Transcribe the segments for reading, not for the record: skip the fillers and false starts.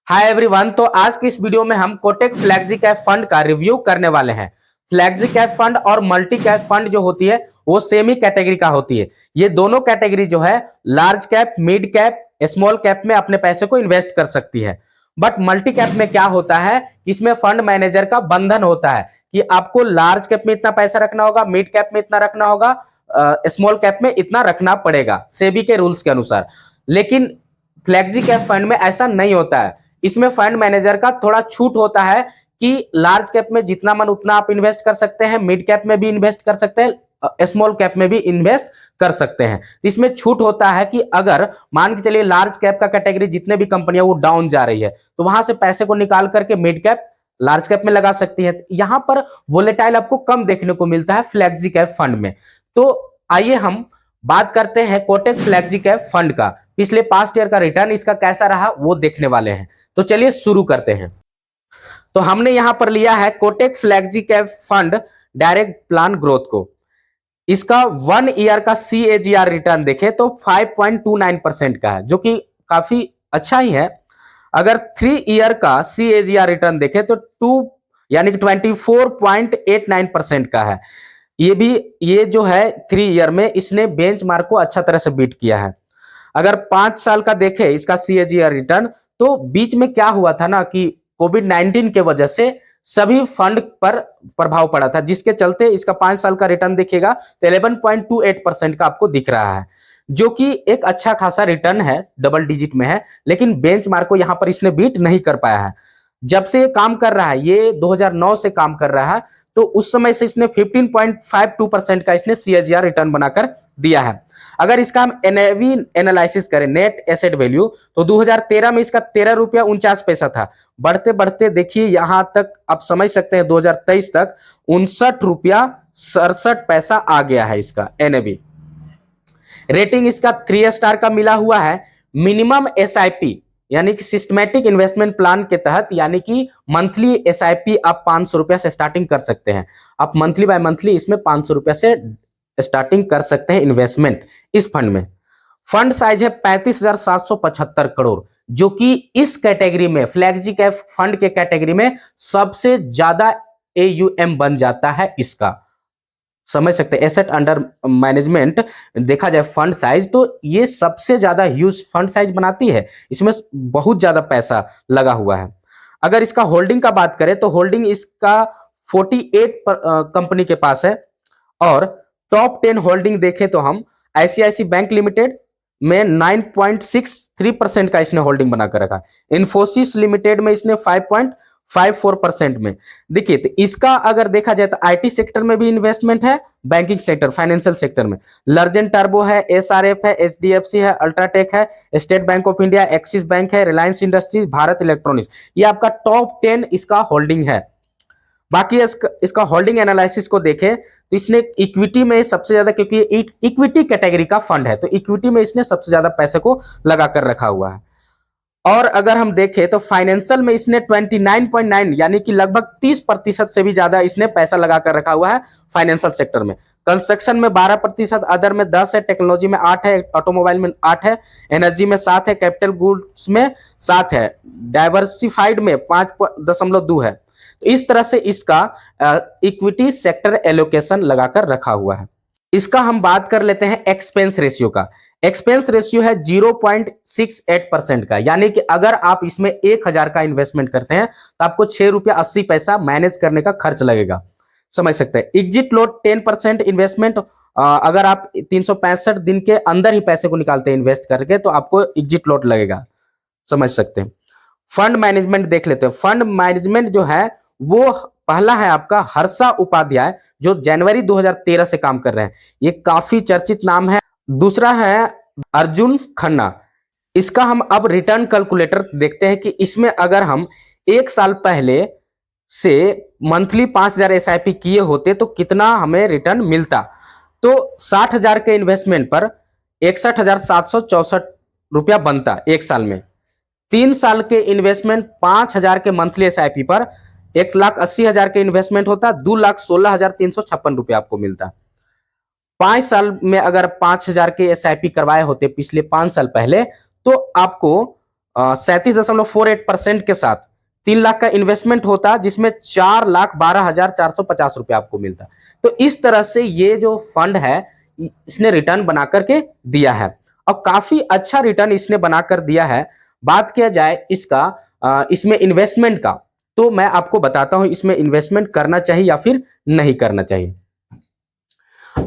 Hi everyone. तो आज की इस वीडियो में हम कोटक फ्लेक्सी कैप फंड का रिव्यू करने वाले हैं। फ्लेक्सी कैप फंड और मल्टी कैप फंड जो होती है वो सेम ही कैटेगरी का होती है। ये दोनों कैटेगरी जो है large cap, mid cap, small cap में अपने पैसे को इन्वेस्ट कर सकती है। बट मल्टी कैप में क्या होता है, इसमें फंड मैनेजर का बंधन होता है कि आपको लार्ज कैप में इतना पैसा रखना होगा, मिड कैप में इतना रखना होगा, स्मॉल कैप में इतना रखना पड़ेगा सेबी के रूल्स के अनुसार। लेकिन फ्लेक्सी कैप फंड में ऐसा नहीं होता है। इसमें फंड मैनेजर का थोड़ा छूट होता है कि लार्ज कैप में जितना मन उतना आप इन्वेस्ट कर सकते हैं, मिड कैप में भी इन्वेस्ट कर सकते हैं, स्मॉल कैप में भी इन्वेस्ट कर सकते हैं। इसमें छूट होता है कि अगर मान के चलिए लार्ज कैप का कैटेगरी जितने भी कंपनियां वो डाउन जा रही है तो वहां से पैसे को निकाल करके मिड कैप, लार्ज कैप में लगा सकती है। यहां पर वोलेटाइल आपको कम देखने को मिलता है फ्लेक्सी कैप फंड में। तो आइए हम बात करते हैं कोटक फ्लेक्सी कैप फंड का। पिछले पास्ट ईयर का रिटर्न इसका कैसा रहा वो देखने वाले हैं। तो चलिए शुरू करते हैं। तो हमने यहां पर लिया है Kotak flexi cap fund direct plan growth को। इसका 1 ईयर का CAGR रिटर्न देखें तो 5.29% का है, जो कि काफी अच्छा ही है। अगर 3 ईयर का CAGR रिटर्न देखें तो 2 यानी कि 24.89% का है। ये जो है 3 ईयर में इसने बेंचमार्क को अच्छा तरह से बीट किया है। अगर 5 साल का देखें इसका CAGR रिटर्न, तो बीच में क्या हुआ था ना कि कोविड-19 के वजह से सभी फंड पर प्रभाव पड़ा था, जिसके चलते इसका 5 साल का रिटर्न देखिएगा तो 11.28% का आपको दिख रहा है, जो कि एक अच्छा खासा रिटर्न है, डबल डिजिट में है। लेकिन बेंचमार्क को यहां पर इसने बीट नहीं कर पाया है। जब से ये काम कर रहा है, ये 2009 से काम कर रहा है, तो उस समय से इसने 15.52% का इसने CAGR रिटर्न बनाकर दिया है। अगर इसका हम एनएवी एनालिसिस करें, नेट एसेट वैल्यू, तो 2013 में इसका 13 रुपया 49 पैसा था। बढ़ते बढ़ते देखिए यहां तक आप समझ सकते हैं 2023 तक 59 रुपया 67 पैसा आ गया है इसका एनएवी। रेटिंग इसका 3 स्टार का मिला हुआ है। मिनिमम SIP यानी कि सिस्टमेटिक इन्वेस्टमेंट प्लान के तहत, यानी कि मंथली SIP आप 500 रुपया से स्टार्टिंग कर सकते हैं। आप मंथली बाय मंथली इसमें 500 रुपया से स्टार्टिंग कर सकते हैं इन्वेस्टमेंट इस फंड में। फंड साइज है 35,775 करोड़, जो कि इस कैटेगरी में, फ्लेक्सी कैप फंड के कैटेगरी में सबसे ज्यादा AUM बन जाता है इसका। समझ सकते हैं, एसेट अंडर मैनेजमेंट देखा जाए फंड साइज, तो ये सबसे ज्यादा ह्यूज फंड साइज बनाती है। इसमें बहुत ज्यादा पैसा लगा हुआ है। अगर इसका होल्डिंग का बात करें तो होल्डिंग इसका 48 कंपनी के पास है। और टॉप 10 होल्डिंग देखें तो हम ICICI बैंक लिमिटेड में 9.63% का इसने होल्डिंग बनाकर रखा। इन्फोसिस लिमिटेड में इसने 5.54% में। देखिए तो इसका अगर देखा जाए तो IT सेक्टर में भी इन्वेस्टमेंट है, बैंकिंग सेक्टर, फाइनेंशियल सेक्टर में लर्जन टर्बो है, SRF है, HDFC है, अल्ट्राटेक है, state bank of India, axis bank है, रिलायंस इंडस्ट्रीज, भारत इलेक्ट्रॉनिक्स। ये आपका टॉप 10 इसका होल्डिंग है। बाकी इसका होल्डिंग एनालिसिस को देखें तो इसने इक्विटी में सबसे ज्यादा, क्योंकि इक्विटी कैटेगरी का फंड है, तो इक्विटी में इसने सबसे ज्यादा पैसे को लगा कर रखा हुआ है। और अगर हम देखें तो फाइनेंशियल में इसने 29.9 यानी कि लगभग 30% से भी ज्यादा इसने पैसा लगा कर रखा हुआ है फाइनेंशियल सेक्टर में। कंस्ट्रक्शन में 12%, अदर में 10 है, टेक्नोलॉजी में 8 है, ऑटोमोबाइल में 8 है, एनर्जी में 7 है, कैपिटल गुड्स में 7 है, डाइवर्सिफाइड में 5.2 है। तो इस तरह से इसका इक्विटी सेक्टर एलोकेशन लगाकर रखा हुआ है। इसका हम बात कर लेते हैं एक्सपेंस रेशियो का। एक्सपेंस रेशियो है 0.68% का, यानी कि अगर आप इसमें 1000 का इन्वेस्टमेंट करते हैं तो आपको 6 रुपया 80 पैसा मैनेज करने का खर्च लगेगा। समझ सकते हैं। एग्जिट लोड 10% इन्वेस्टमेंट, अगर आप 365 दिन के अंदर ही पैसे को निकालते हैं इन्वेस्ट करके तो आपको एग्जिट लोड लगेगा। समझ सकते हैं। फंड मैनेजमेंट देख लेते हैं। फंड मैनेजमेंट जो है वो पहला है आपका हर्षा उपाध्याय, जो जनवरी 2013 से काम कर रहे हैं। ये काफी चर्चित नाम है। दूसरा है अर्जुन खन्ना। इसका हम अब रिटर्न कैलकुलेटर देखते हैं कि इसमें अगर हम 1 साल पहले से मंथली 5,000 SIP किए होते तो कितना हमें रिटर्न मिलता। तो 60,000 के इन्वेस्टमेंट पर 61,764 रुपया बनता 1 साल में। 3 साल के इन्वेस्टमेंट 5,000 के मंथली SIP पर 1,80,000 के इन्वेस्टमेंट होता, 2,16,356 रुपया आपको मिलता। 5 साल में अगर 5,000 के SIP करवाए होते पिछले 5 साल पहले तो आपको 37.48% के साथ 3 लाख का इन्वेस्टमेंट होता, जिसमें 4,12,450 रुपया आपको मिलता। तो इस तरह से ये जो फंड है इसने रिटर्न बना करके दिया है और काफी अच्छा रिटर्न इसने बनाकर दिया है। बात किया जाए इसमें इन्वेस्टमेंट का, तो मैं आपको बताता हूं इसमें इन्वेस्टमेंट करना चाहिए या फिर नहीं करना चाहिए।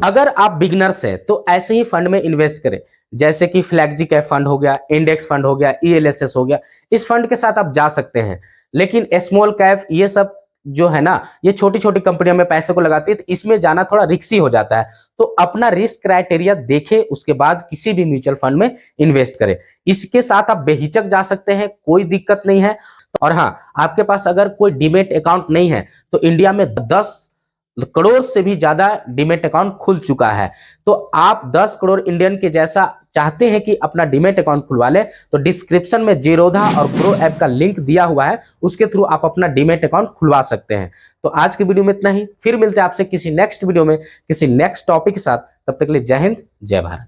अगर आप बिगनर्स है तो ऐसे ही फंड में इन्वेस्ट करें, जैसे कि फ्लैक्सी कैप फंड हो गया, इंडेक्स फंड हो गया, ईएलएसएस हो गया, इस फंड के साथ आप जा सकते हैं। लेकिन स्मॉल कैप ये सब जो है ना, ये छोटी छोटी कंपनियों में पैसे को लगाती है, तो इसमें जाना थोड़ा रिस्की हो जाता है। तो अपना रिस्क क्राइटेरिया देखे उसके बाद किसी भी म्यूचुअल फंड में इन्वेस्ट करें। इसके साथ आप बेहिचक जा सकते हैं, कोई दिक्कत नहीं है। और हाँ, आपके पास अगर कोई डीमेट अकाउंट नहीं है तो इंडिया में 10 करोड़ से भी ज्यादा डीमेट अकाउंट खुल चुका है। तो आप 10 करोड़ इंडियन के जैसा चाहते हैं कि अपना डीमेट अकाउंट खुलवा ले, तो डिस्क्रिप्शन में जीरोधा और ग्रो ऐप का लिंक दिया हुआ है, उसके थ्रू आप अपना डीमेट अकाउंट खुलवा सकते हैं। तो आज की वीडियो में इतना ही, फिर मिलते हैं आपसे किसी नेक्स्ट वीडियो में किसी नेक्स्ट टॉपिक के साथ। तब तक के लिए जय हिंद, जय भारत।